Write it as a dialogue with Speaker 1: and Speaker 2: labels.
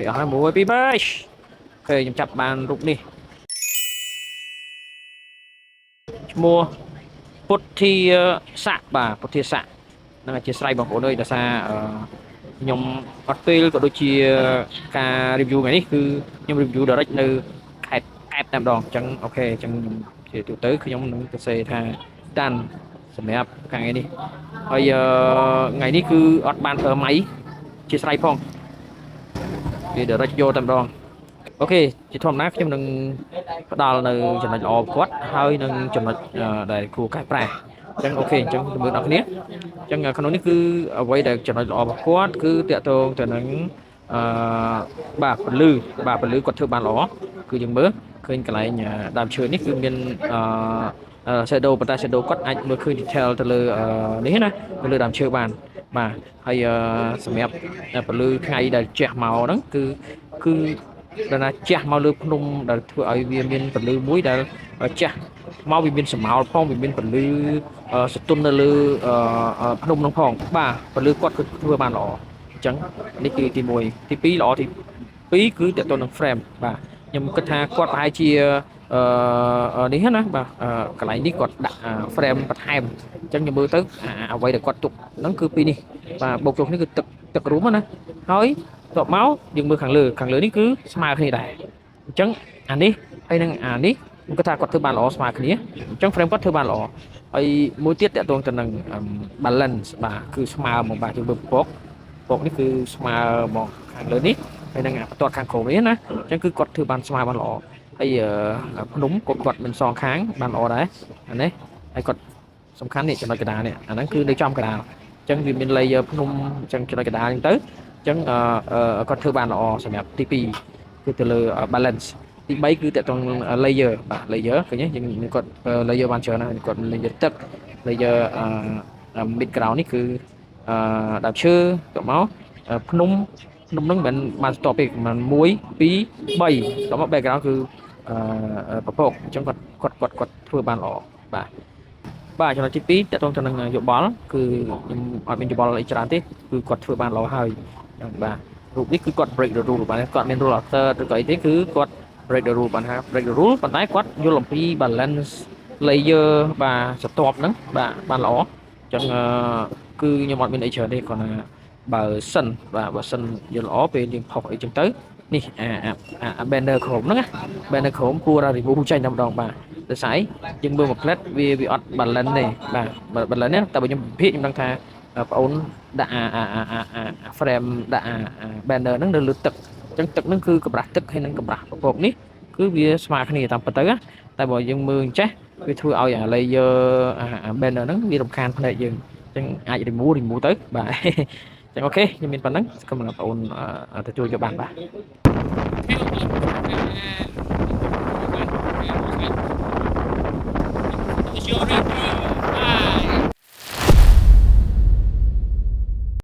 Speaker 1: អស់ហើយ1 2 3អូខេខ្ញុំចាប់បានរូបនេះឈ្មោះពុទ្ធាស័កបាទពុទ្ធាស័កនឹងអធិស្ឋានបងប្អូនអើយដោយសារខ្ញុំអត់ពេលក៏ដូចជាការ review ថ្ងៃនេះគឺខ្ញុំ review direct នៅខេត្តកែបតែម្ដងអញ្ចឹងអូខេអញ្ចឹងជាទូទៅខ្ញុំនឹងសរសេរថាតាន់សម្រាប់ថ្ងៃនេះហើយថ្ងៃនេះគឺអត់បានប្រើម៉ៃជាស្រ័យផងវា direct យកតែម្ដងអូខេជាធម្មតាខ្ញុំនឹងផ្ដល់នៅចំណុចល្អគាត់ហើយនឹងចំណុចដែលគួរកែប្រែអញ្ចឹងអូខេអញ្ចឹងមើលដល់គ្នាអញ្ចឹងក្នុងនេះគឺអ្វីដែលចំណុចល្អរបស់គាត់គឺតាក់ទងទៅនឹងអឺបាទពលឺគាត់ធ្វើបានល្អគឺយើងមើលឃើញកន្លែងដើមឈើនេះគឺមានshadow ប៉ុន្តែ shadow គាត់អាចមើលឃើញ detail ទៅលើនេះណាទៅលើដើមឈើបានបាទហើយសម្រាប់ពលឺថ្ងៃដែលជះមកហ្នឹងគឺដែលណាជះមកលើភ្នំដែលធ្វើឲ្យវាមានពលឺមួយដែលជះមកវាមានសម្ោលផងវាមានពលឺសតុននៅលើភ្នំនោះផងបាទពលឺគាត់គឺធ្វើបានល្អអញ្ចឹងនេះគឺទី1ទី2ល្អទី2គឺតទៅនឹង frame បាទខ្ញុំគិតថាគាត់ប្រហែលជានេះណាបាទកន្លែងនេះគាត់ដាក់ frame បន្ថែមអញ្ចឹងខ្ញុំមើលទៅអ្វីដែលគាត់ទុកហ្នឹងគឺពីនេះបាទបូកចុះនេះគឺទឹករួមណាហើយតបមកយើងមើលខាងលើនេះគឺស្មើគ្នាដែរអញ្ចឹងអានេះហើយនឹងអានេះខ្ញុំគិតថាគាត់ធ្វើបានល្អស្មើគ្នាអញ្ចឹង frame គាត់ធ្វើបានល្អហើយមួយទៀតតកតងទៅនឹង balance បាទគឺស្មើមកបាទយើងមើលពកនេះគឺស្មើមកខាងលើនេះហើយនឹងបន្ទាត់ខាងក្រោមនេះណាអញ្ចឹងគឺគាត់ធ្វើបានស្មើបានល្អហើយភ្នំគាត់មានសងខាងបានល្អដែរអានេះហើយគាត់សំខាន់នេះចំណុចកណ្ដាលនេះអាហ្នឹងគឺនៅចំកណ្ដាលអញ្ចឹងវាមាន layer ភ្នំអញ្ចឹងចំណុចកណ្ដាលអញ្ចឹងទៅអញ្ចឹងគាត់ធ្វើបានល្អសម្រាប់ទី2គឺទៅលើ balance ទី3គឺតកតង layer បាទ layer ឃើញទេយើងគាត់ layer បានច្រើនណាស់គាត់ layer ទឹក layer mid ground នេះគឺដើមឈើទៅមកភ្នំហ្នឹងមិនបានស្ទប់ទេមិន1 2 3ទៅមក background គឺប្រពកអញ្ចឹងគាត់ធ្វើបានល្អបាទចំណុចទី2តកតងទៅនឹងយោបល់គឺខ្ញុំអត់មានយោបល់អីច្រើនទេគឺគាត់ធ្វើបានល្អហើយអញ្ចឹងបាទរូបនេះគឺគាត់ break the rule បាទគាត់មាន rule author ឬក៏អីទេគឺគាត់ break the rule បានថា break the rule ប៉ុន្តែគាត់យល់អំពី balance layer បាទស្ទាប់ហ្នឹងបាទបានល្អអញ្ចឹងគឺខ្ញុំអត់មានអីច្រើនទេគ្រាន់តែបើសិនយល់ល្អពេលយើងផុសអីចឹងទៅនេះbanner Chrome ហ្នឹងណា banner Chrome គួរតែ remove ចេញតែម្ដងបាទដោយសារយើងមើលមួយផ្លែតវាអត់ balance ទេបាទ balance នេះតែបើខ្ញុំពិភាក្សាខ្ញុំដឹងថាបងអូនដាក់frame ដាក់banner ហ្នឹងនៅលើទឹកអញ្ចឹងទឹកហ្នឹងគឺកម្រាស់ទឹកហើយនឹងកម្រាស់ពពកនេះគឺវាស្មើគ្នាតាមពិតទៅណាតែបើយើងមើលអញ្ចេះវាធ្វើឲ្យlayer banner ហ្នឹងវារំខានភ្នែកយើងអញ្ចឹងអាច remove ទៅបាទអញ្ចឹងអូខេខ្ញុំមានប៉ុណ្ណឹងសូមបងប្អូនទទួលយកបានបាទ